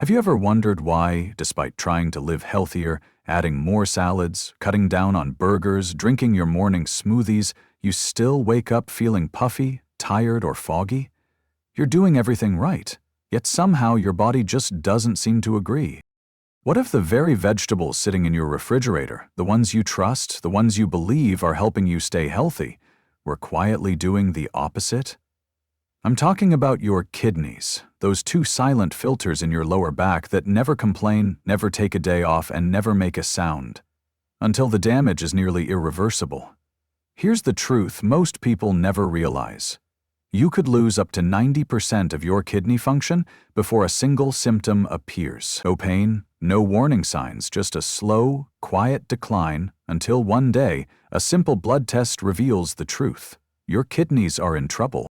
Have you ever wondered why, despite trying to live healthier, adding more salads, cutting down on burgers, drinking your morning smoothies, you still wake up feeling puffy, tired, or foggy? You're doing everything right, yet somehow your body just doesn't seem to agree. What if the very vegetables sitting in your refrigerator, the ones you trust, the ones you believe are helping you stay healthy, were quietly doing the opposite? I'm talking about your kidneys, those two silent filters in your lower back that never complain, never take a day off, and never make a sound, until the damage is nearly irreversible. Here's the truth most people never realize. You could lose up to 90% of your kidney function before a single symptom appears. No pain, no warning signs, just a slow, quiet decline until one day a simple blood test reveals the truth. Your kidneys are in trouble.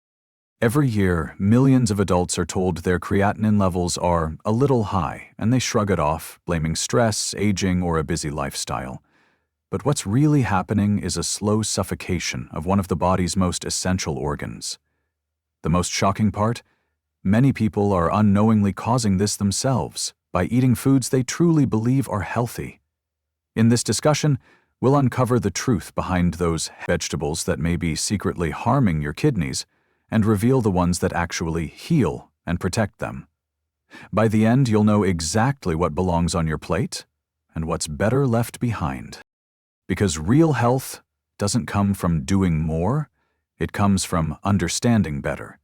Every year, millions of adults are told their creatinine levels are a little high, and they shrug it off, blaming stress, aging, or a busy lifestyle. But what's really happening is a slow suffocation of one of the body's most essential organs. The most shocking part? Many people are unknowingly causing this themselves by eating foods they truly believe are healthy. In this discussion, we'll uncover the truth behind those vegetables that may be secretly harming your kidneys and reveal the ones that actually heal and protect them. By the end, you'll know exactly what belongs on your plate and what's better left behind. Because real health doesn't come from doing more, it comes from understanding better.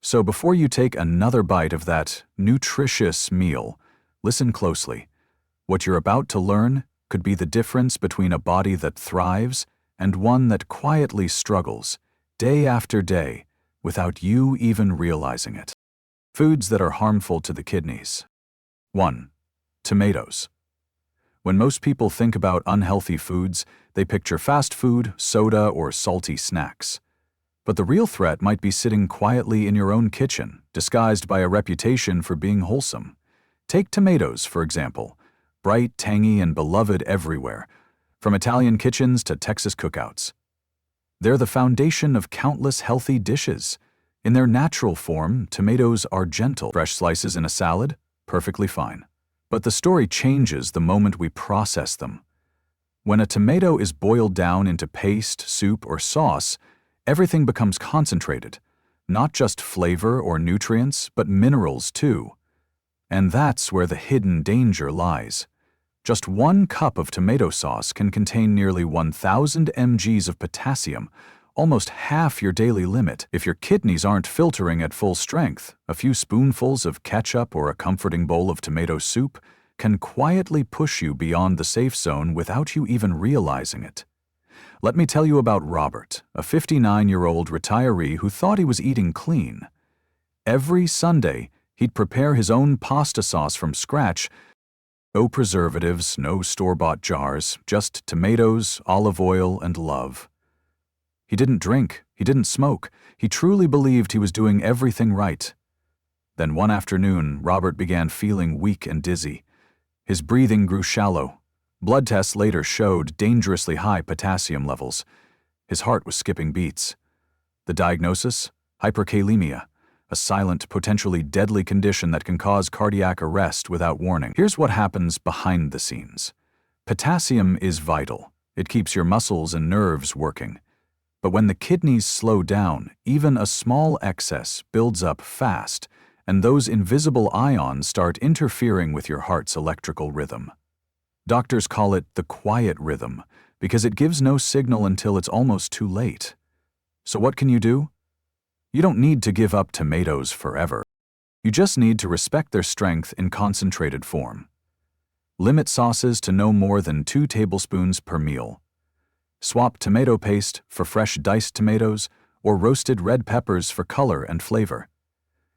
So before you take another bite of that nutritious meal, listen closely. What you're about to learn could be the difference between a body that thrives and one that quietly struggles, day after day, without you even realizing it. Foods that are harmful to the kidneys. 1. Tomatoes. When most people think about unhealthy foods, they picture fast food, soda, or salty snacks. But the real threat might be sitting quietly in your own kitchen, disguised by a reputation for being wholesome. Take tomatoes, for example. Bright, tangy, and beloved everywhere, from Italian kitchens to Texas cookouts. They're the foundation of countless healthy dishes. In their natural form, tomatoes are gentle. Fresh slices in a salad? Perfectly fine. But the story changes the moment we process them. When a tomato is boiled down into paste, soup, or sauce, everything becomes concentrated. Not just flavor or nutrients, but minerals too. And that's where the hidden danger lies. Just 1 cup of tomato sauce can contain nearly 1,000 mg of potassium, almost half your daily limit. If your kidneys aren't filtering at full strength, a few spoonfuls of ketchup or a comforting bowl of tomato soup can quietly push you beyond the safe zone without you even realizing it. Let me tell you about Robert, a 59-year-old retiree who thought he was eating clean. Every Sunday, he'd prepare his own pasta sauce from scratch. No preservatives, no store-bought jars, just tomatoes, olive oil, and love. He didn't drink, he didn't smoke, he truly believed he was doing everything right. Then one afternoon, Robert began feeling weak and dizzy. His breathing grew shallow. Blood tests later showed dangerously high potassium levels. His heart was skipping beats. The diagnosis? Hyperkalemia. A silent, potentially deadly condition that can cause cardiac arrest without warning. Here's what happens behind the scenes. Potassium is vital. It keeps your muscles and nerves working. But when the kidneys slow down, even a small excess builds up fast, and those invisible ions start interfering with your heart's electrical rhythm. Doctors call it the quiet rhythm because it gives no signal until it's almost too late. So what can you do? You don't need to give up tomatoes forever. You just need to respect their strength in concentrated form. Limit sauces to no more than 2 tablespoons per meal. Swap tomato paste for fresh diced tomatoes or roasted red peppers for color and flavor.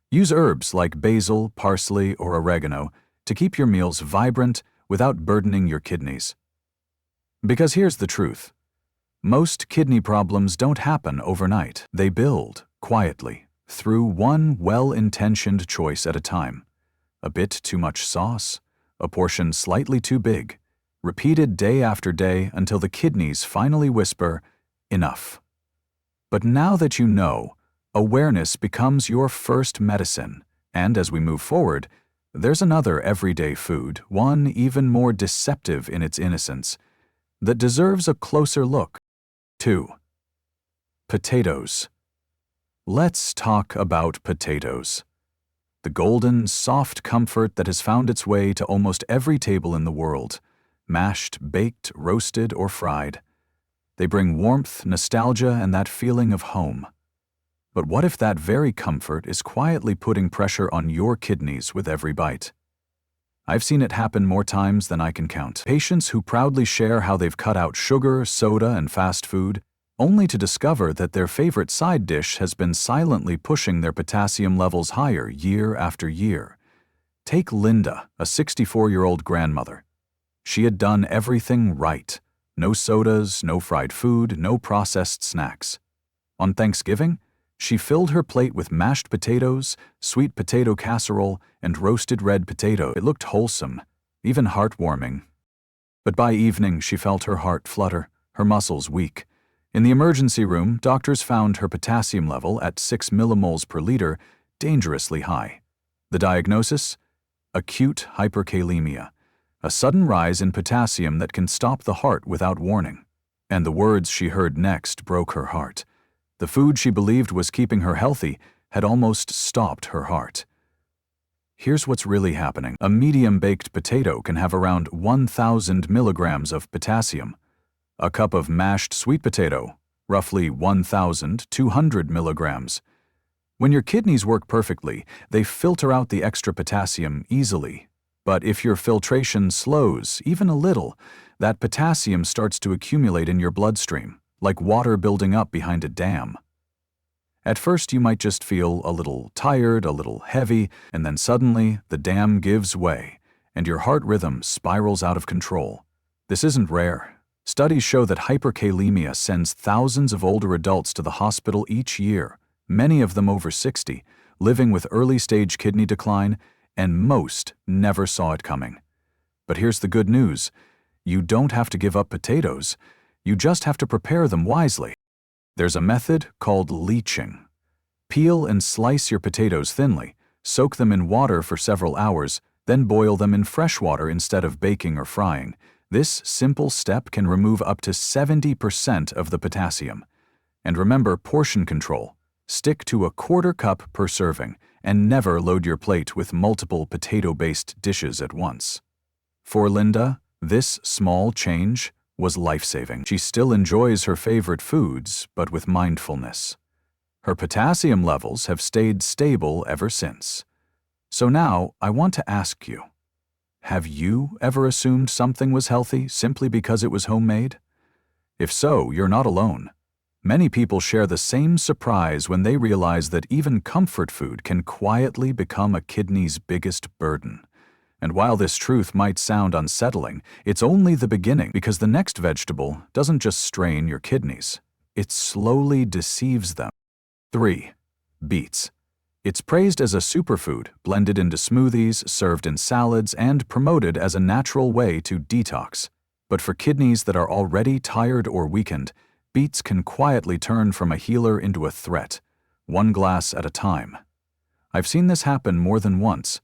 Use herbs like basil, parsley, or oregano to keep your meals vibrant without burdening your kidneys. Because here's the truth. Most kidney problems don't happen overnight. They build quietly, through one well-intentioned choice at a time. A bit too much sauce, a portion slightly too big, repeated day after day until the kidneys finally whisper, enough. But now that you know, awareness becomes your first medicine, and as we move forward, There's another everyday food, one even more deceptive in its innocence, that deserves a closer look. 2. Potatoes. Let's talk about potatoes. The golden, soft comfort that has found its way to almost every table in the world, mashed, baked, roasted, or fried. They bring warmth, nostalgia, and that feeling of home. But what if that very comfort is quietly putting pressure on your kidneys with every bite? I've seen it happen more times than I can count. Patients who proudly share how they've cut out sugar, soda, and fast food, only to discover that their favorite side dish has been silently pushing their potassium levels higher year after year. Take Linda, a 64-year-old grandmother. She had done everything right. No sodas, no fried food, no processed snacks. On Thanksgiving, she filled her plate with mashed potatoes, sweet potato casserole, and roasted red potato. It looked wholesome, even heartwarming. But by evening, she felt her heart flutter, her muscles weak. In the emergency room, doctors found her potassium level at 6 millimoles per liter, dangerously high. The diagnosis? Acute hyperkalemia, a sudden rise in potassium that can stop the heart without warning. And the words she heard next broke her heart. The food she believed was keeping her healthy had almost stopped her heart. Here's what's really happening. A medium-baked potato can have around 1,000 milligrams of potassium. A cup of mashed sweet potato, roughly 1,200 milligrams. When your kidneys work perfectly, they filter out the extra potassium easily. But if your filtration slows even a little, that potassium starts to accumulate in your bloodstream, like water building up behind a dam. At first, you might just feel a little tired, a little heavy, and then suddenly the dam gives way, and your heart rhythm spirals out of control. This isn't rare. Studies show that hyperkalemia sends thousands of older adults to the hospital each year, many of them over 60, living with early-stage kidney decline, and most never saw it coming. But here's the good news. You don't have to give up potatoes. You just have to prepare them wisely. There's a method called leaching. Peel and slice your potatoes thinly, soak them in water for several hours, then boil them in fresh water instead of baking or frying. This simple step can remove up to 70% of the potassium. And remember portion control. Stick to a quarter cup per serving, and never load your plate with multiple potato-based dishes at once. For Linda, this small change was life-saving. She still enjoys her favorite foods, but with mindfulness. Her potassium levels have stayed stable ever since. So now, I want to ask you, have you ever assumed something was healthy simply because it was homemade? If so, you're not alone. Many people share the same surprise when they realize that even comfort food can quietly become a kidney's biggest burden. And while this truth might sound unsettling, it's only the beginning, because the next vegetable doesn't just strain your kidneys, it slowly deceives them. 3. Beets. It's praised as a superfood, blended into smoothies, served in salads, and promoted as a natural way to detox. But for kidneys that are already tired or weakened, beets can quietly turn from a healer into a threat, one glass at a time. I've seen this happen more than once.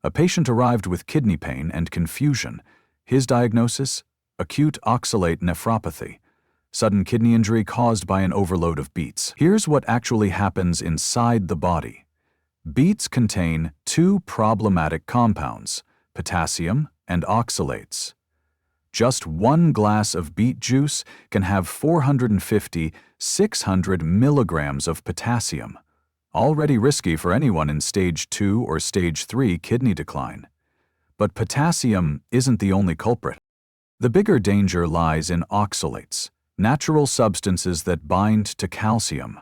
A patient arrived with kidney pain and confusion. His diagnosis? Acute oxalate nephropathy, sudden kidney injury caused by an overload of beets. Here's what actually happens inside the body. Beets contain two problematic compounds, potassium and oxalates. Just one glass of beet juice can have 450–600 milligrams of potassium, already risky for anyone in stage 2 or stage 3 kidney decline. But potassium isn't the only culprit. The bigger danger lies in oxalates, natural substances that bind to calcium.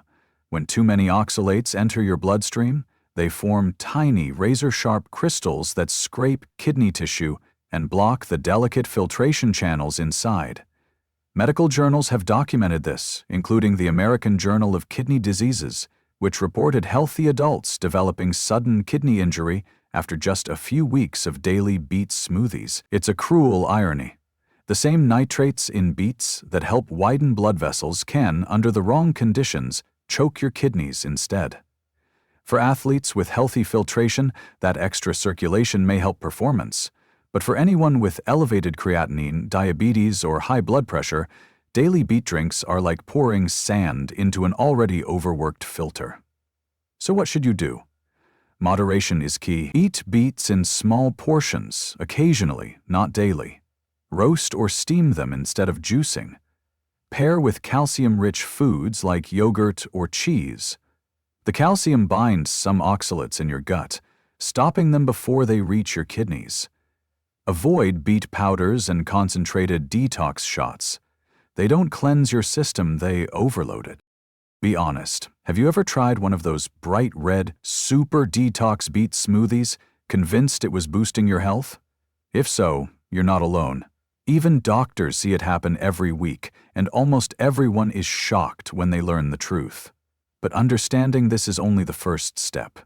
When too many oxalates enter your bloodstream, they form tiny, razor-sharp crystals that scrape kidney tissue and block the delicate filtration channels inside. Medical journals have documented this, including the American Journal of Kidney Diseases, which reported healthy adults developing sudden kidney injury after just a few weeks of daily beet smoothies. It's a cruel irony. The same nitrates in beets that help widen blood vessels can, under the wrong conditions, choke your kidneys instead. For athletes with healthy filtration, that extra circulation may help performance. But for anyone with elevated creatinine, diabetes, or high blood pressure, daily beet drinks are like pouring sand into an already overworked filter. So what should you do? Moderation is key. Eat beets in small portions, occasionally, not daily. Roast or steam them instead of juicing. Pair with calcium-rich foods like yogurt or cheese. The calcium binds some oxalates in your gut, stopping them before they reach your kidneys. Avoid beet powders and concentrated detox shots. They don't cleanse your system, they overload it. Be honest, have you ever tried one of those bright red, super detox beet smoothies, convinced it was boosting your health? If so, you're not alone. Even doctors see it happen every week, and almost everyone is shocked when they learn the truth. But understanding this is only the first step,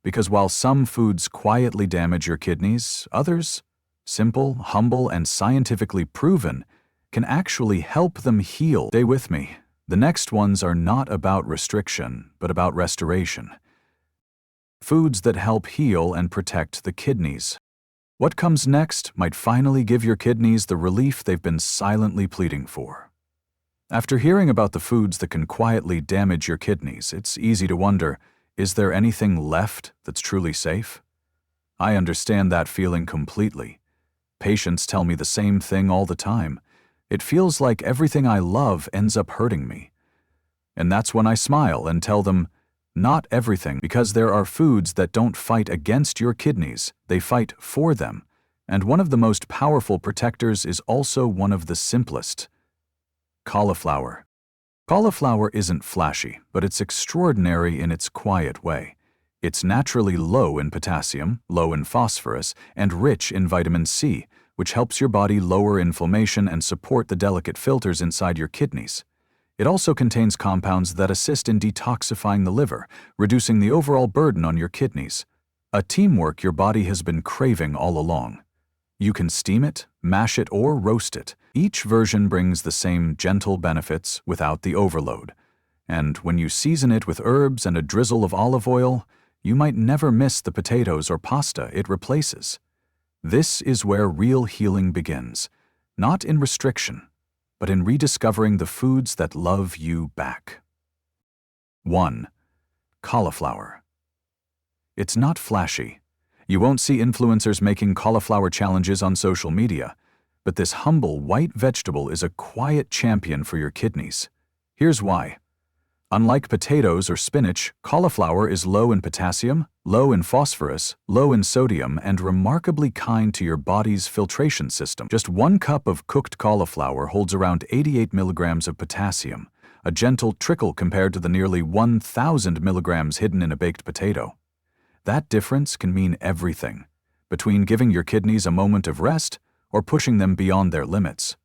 because while some foods quietly damage your kidneys, others, simple, humble, and scientifically proven, can actually help them heal. Stay with me. The next ones are not about restriction, but about restoration. Foods that help heal and protect the kidneys. What comes next might finally give your kidneys the relief they've been silently pleading for. After hearing about the foods that can quietly damage your kidneys, it's easy to wonder, is there anything left that's truly safe? I understand that feeling completely. Patients tell me the same thing all the time. It feels like everything I love ends up hurting me. And that's when I smile and tell them, not everything, because there are foods that don't fight against your kidneys, they fight for them. And one of the most powerful protectors is also one of the simplest. Cauliflower. Cauliflower isn't flashy, but it's extraordinary in its quiet way. It's naturally low in potassium, low in phosphorus, and rich in vitamin C, which helps your body lower inflammation and support the delicate filters inside your kidneys. It also contains compounds that assist in detoxifying the liver, reducing the overall burden on your kidneys. A teamwork your body has been craving all along. You can steam it, mash it, or roast it. Each version brings the same gentle benefits without the overload. And when you season it with herbs and a drizzle of olive oil, you might never miss the potatoes or pasta it replaces. This is where real healing begins, not in restriction, but in rediscovering the foods that love you back. 1. Cauliflower. It's not flashy. You won't see influencers making cauliflower challenges on social media, but this humble white vegetable is a quiet champion for your kidneys. Here's why. Unlike potatoes or spinach, cauliflower is low in potassium, low in phosphorus, low in sodium, and remarkably kind to your body's filtration system. Just 1 cup of cooked cauliflower holds around 88 milligrams of potassium, a gentle trickle compared to the nearly 1,000 milligrams hidden in a baked potato. That difference can mean everything, between giving your kidneys a moment of rest or pushing them beyond their limits.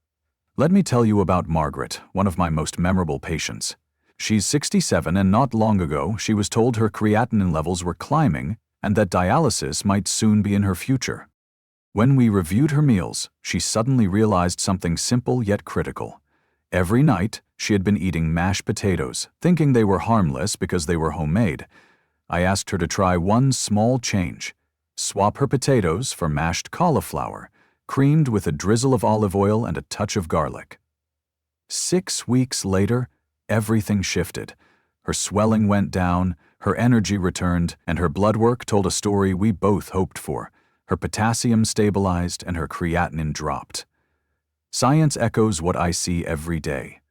Let me tell you about Margaret, one of my most memorable patients. She's 67, and not long ago she was told her creatinine levels were climbing and that dialysis might soon be in her future. When we reviewed her meals, she suddenly realized something simple yet critical. Every night, she had been eating mashed potatoes, thinking they were harmless because they were homemade. I asked her to try one small change. Swap her potatoes for mashed cauliflower, creamed with a drizzle of olive oil and a touch of garlic. 6 weeks later, everything shifted. Her swelling went down, her energy returned, and her blood work told a story we both hoped for. Her potassium stabilized and her creatinine dropped. Science echoes what I see every day.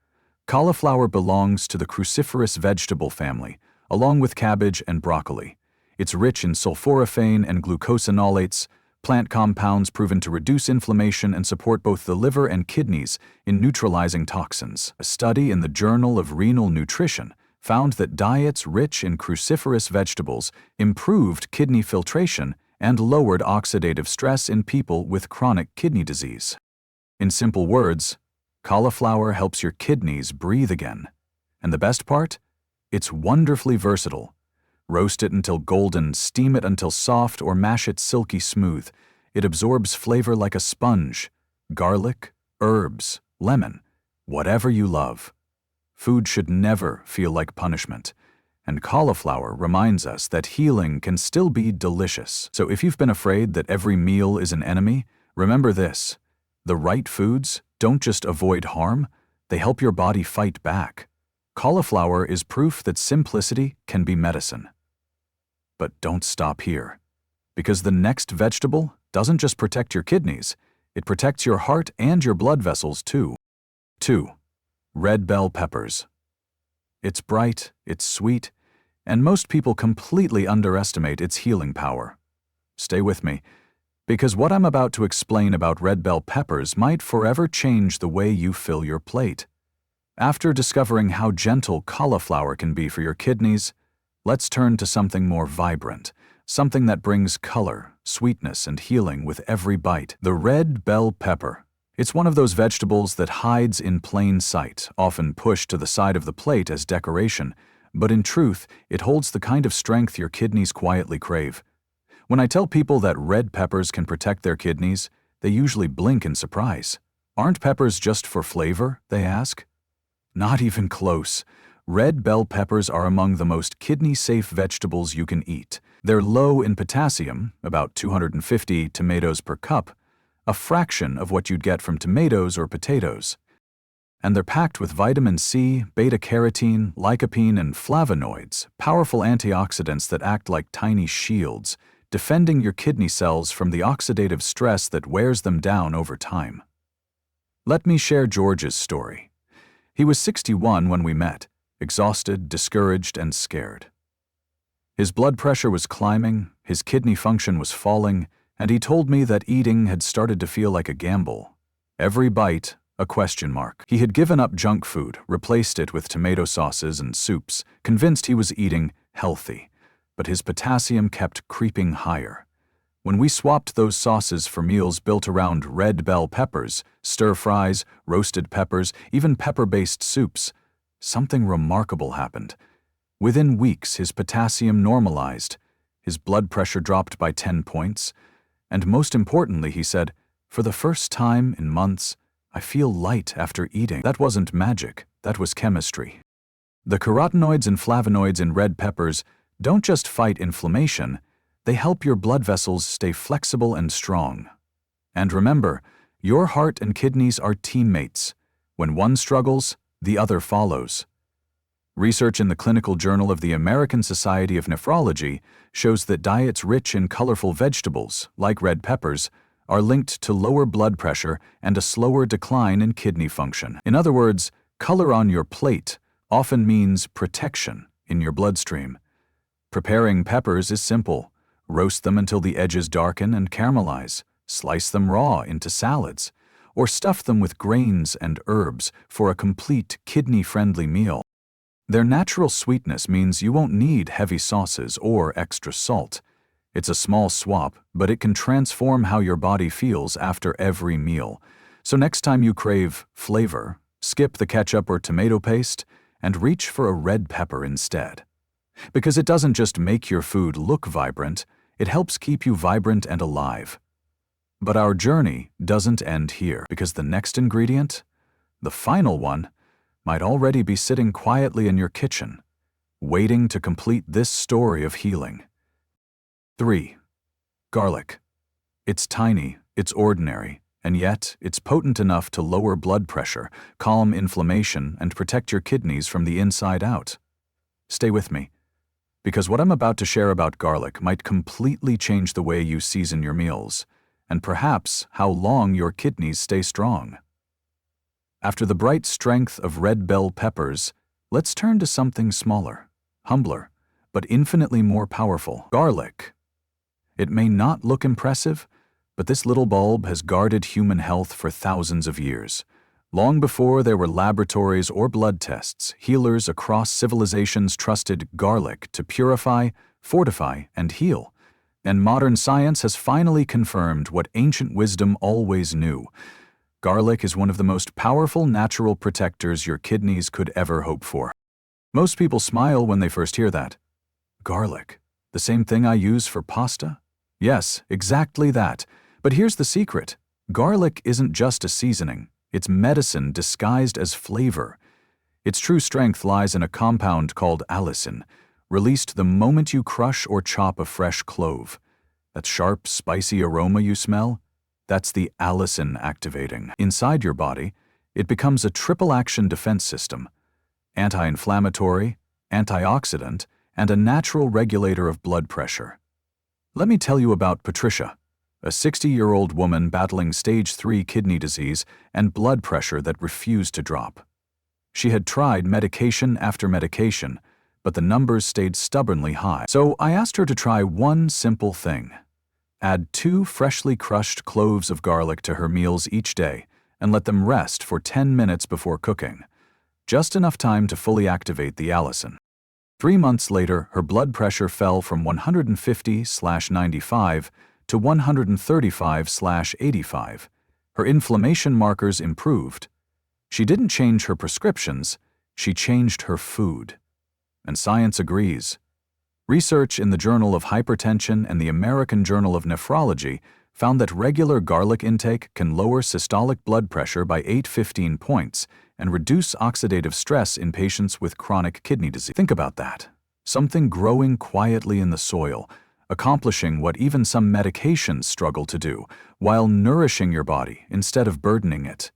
Cauliflower belongs to the cruciferous vegetable family, along with cabbage and broccoli. It's rich in sulforaphane and glucosinolates, plant compounds proven to reduce inflammation and support both the liver and kidneys in neutralizing toxins. A study in the Journal of Renal Nutrition found that diets rich in cruciferous vegetables improved kidney filtration and lowered oxidative stress in people with chronic kidney disease. In simple words, cauliflower helps your kidneys breathe again. And the best part? It's wonderfully versatile. Roast it until golden, steam it until soft, or mash it silky smooth. It absorbs flavor like a sponge. Garlic, herbs, lemon, whatever you love. Food should never feel like punishment. And cauliflower reminds us that healing can still be delicious. So if you've been afraid that every meal is an enemy, remember this: the right foods don't just avoid harm, they help your body fight back. Cauliflower is proof that simplicity can be medicine. But don't stop here, because the next vegetable doesn't just protect your kidneys, it protects your heart and your blood vessels too. 2. Red bell peppers. It's bright, it's sweet, and most people completely underestimate its healing power. Stay with me, because what I'm about to explain about red bell peppers might forever change the way you fill your plate. After discovering how gentle cauliflower can be for your kidneys, let's turn to something more vibrant, something that brings color, sweetness, and healing with every bite: the red bell pepper. It's one of those vegetables that hides in plain sight, often pushed to the side of the plate as decoration, but in truth, it holds the kind of strength your kidneys quietly crave. When I tell people that red peppers can protect their kidneys, they usually blink in surprise. Aren't peppers just for flavor, they ask? Not even close. Red bell peppers are among the most kidney-safe vegetables you can eat. They're low in potassium, about 250 tomatoes per cup, a fraction of what you'd get from tomatoes or potatoes. And they're packed with vitamin C, beta-carotene, lycopene, and flavonoids, powerful antioxidants that act like tiny shields, defending your kidney cells from the oxidative stress that wears them down over time. Let me share George's story. He was 61 when we met, exhausted, discouraged, and scared. His blood pressure was climbing, his kidney function was falling, and he told me that eating had started to feel like a gamble. Every bite, a question mark. He had given up junk food, replaced it with tomato sauces and soups, convinced he was eating healthy, but his potassium kept creeping higher. When we swapped those sauces for meals built around red bell peppers, stir-fries, roasted peppers, even pepper-based soups, something remarkable happened. Within weeks, his potassium normalized, his blood pressure dropped by 10 points, and most importantly, he said, "For the first time in months, I feel light after eating." That wasn't magic, that was chemistry. The carotenoids and flavonoids in red peppers don't just fight inflammation, they help your blood vessels stay flexible and strong. And remember, your heart and kidneys are teammates. When one struggles, the other follows. Research in the Clinical Journal of the American Society of Nephrology shows that diets rich in colorful vegetables, like red peppers, are linked to lower blood pressure and a slower decline in kidney function. In other words, color on your plate often means protection in your bloodstream. Preparing peppers is simple. Roast them until the edges darken and caramelize. Slice them raw into salads, or stuff them with grains and herbs for a complete kidney-friendly meal. Their natural sweetness means you won't need heavy sauces or extra salt. It's a small swap, but it can transform how your body feels after every meal. So next time you crave flavor, skip the ketchup or tomato paste and reach for a red pepper instead. Because it doesn't just make your food look vibrant, it helps keep you vibrant and alive. But our journey doesn't end here, because the next ingredient, the final one, might already be sitting quietly in your kitchen, waiting to complete this story of healing. 3. Garlic. It's tiny, it's ordinary, and yet it's potent enough to lower blood pressure, calm inflammation, and protect your kidneys from the inside out. Stay with me, because what I'm about to share about garlic might completely change the way you season your meals, and perhaps how long your kidneys stay strong. After the bright strength of red bell peppers, let's turn to something smaller, humbler, but infinitely more powerful: garlic. It may not look impressive, but this little bulb has guarded human health for thousands of years. Long before there were laboratories or blood tests, healers across civilizations trusted garlic to purify, fortify, and heal. And modern science has finally confirmed what ancient wisdom always knew. Garlic is one of the most powerful natural protectors your kidneys could ever hope for. Most people smile when they first hear that. Garlic, the same thing I use for pasta? Yes, exactly that. But here's the secret. Garlic isn't just a seasoning. It's medicine disguised as flavor. Its true strength lies in a compound called allicin, released the moment you crush or chop a fresh clove. That sharp, spicy aroma you smell? That's the allicin activating. Inside your body, it becomes a triple-action defense system: anti-inflammatory, antioxidant, and a natural regulator of blood pressure. Let me tell you about Patricia, a 60-year-old woman battling stage 3 kidney disease and blood pressure that refused to drop. She had tried medication after medication, but the numbers stayed stubbornly high. So I asked her to try one simple thing: add 2 freshly crushed cloves of garlic to her meals each day and let them rest for 10 minutes before cooking, just enough time to fully activate the allicin. 3 months later, her blood pressure fell from 150/95 to 135/85. Her inflammation markers improved. She didn't change her prescriptions, she changed her food. And science agrees. Research in the Journal of Hypertension and the American Journal of Nephrology found that regular garlic intake can lower systolic blood pressure by 8-15 points and reduce oxidative stress in patients with chronic kidney disease. Think about that. Something growing quietly in the soil, accomplishing what even some medications struggle to do, while nourishing your body instead of burdening it.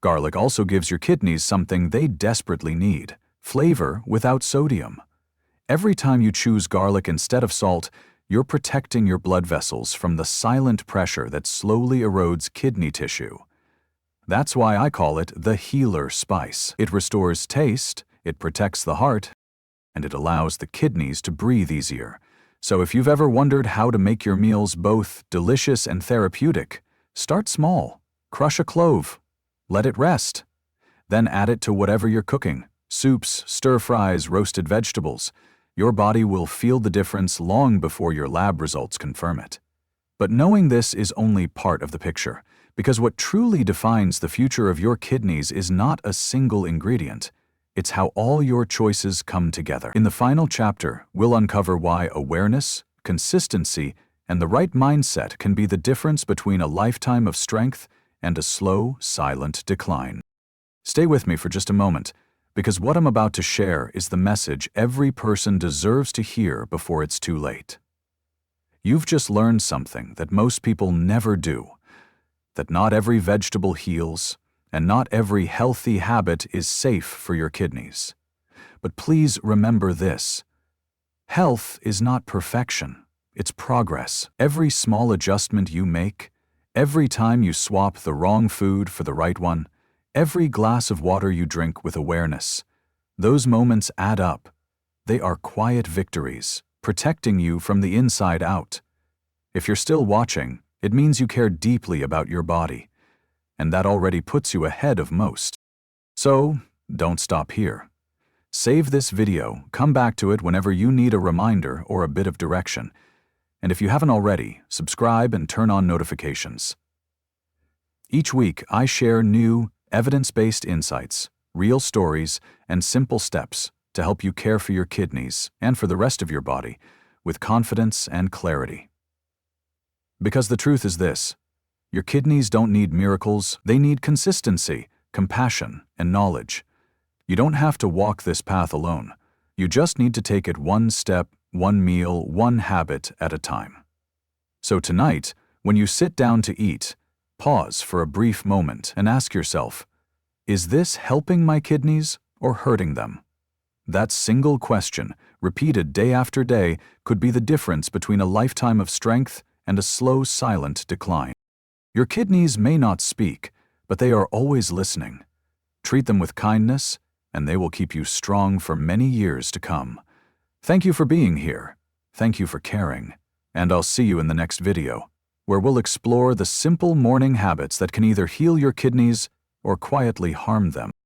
Garlic also gives your kidneys something they desperately need: flavor without sodium. Every time you choose garlic instead of salt, you're protecting your blood vessels from the silent pressure that slowly erodes kidney tissue. That's why I call it the healer spice. It restores taste, it protects the heart, and it allows the kidneys to breathe easier. So if you've ever wondered how to make your meals both delicious and therapeutic, start small. Crush a clove. Let it rest. Then add it to whatever you're cooking: soups, stir-fries, roasted vegetables. Your body will feel the difference long before your lab results confirm it. But knowing this is only part of the picture, because what truly defines the future of your kidneys is not a single ingredient. It's how all your choices come together. In the final chapter, we'll uncover why awareness, consistency, and the right mindset can be the difference between a lifetime of strength and a slow, silent decline. Stay with me for just a moment, because what I'm about to share is the message every person deserves to hear before it's too late. You've just learned something that most people never do: that not every vegetable heals, and not every healthy habit is safe for your kidneys. But please remember this: health is not perfection, it's progress. Every small adjustment you make, every time you swap the wrong food for the right one, every glass of water you drink with awareness, those moments add up. They are quiet victories, protecting you from the inside out. If you're still watching, it means you care deeply about your body, and that already puts you ahead of most. So, don't stop here. Save this video, come back to it whenever you need a reminder or a bit of direction. And if you haven't already, subscribe and turn on notifications. Each week, I share new, evidence-based insights, real stories, and simple steps to help you care for your kidneys and for the rest of your body with confidence and clarity. Because the truth is this: your kidneys don't need miracles, they need consistency, compassion, and knowledge. You don't have to walk this path alone. You just need to take it one step, one meal, one habit at a time. So tonight, when you sit down to eat, pause for a brief moment and ask yourself, is this helping my kidneys or hurting them? That single question, repeated day after day, could be the difference between a lifetime of strength and a slow, silent decline. Your kidneys may not speak, but they are always listening. Treat them with kindness, and they will keep you strong for many years to come. Thank you for being here. Thank you for caring. And I'll see you in the next video, where we'll explore the simple morning habits that can either heal your kidneys or quietly harm them.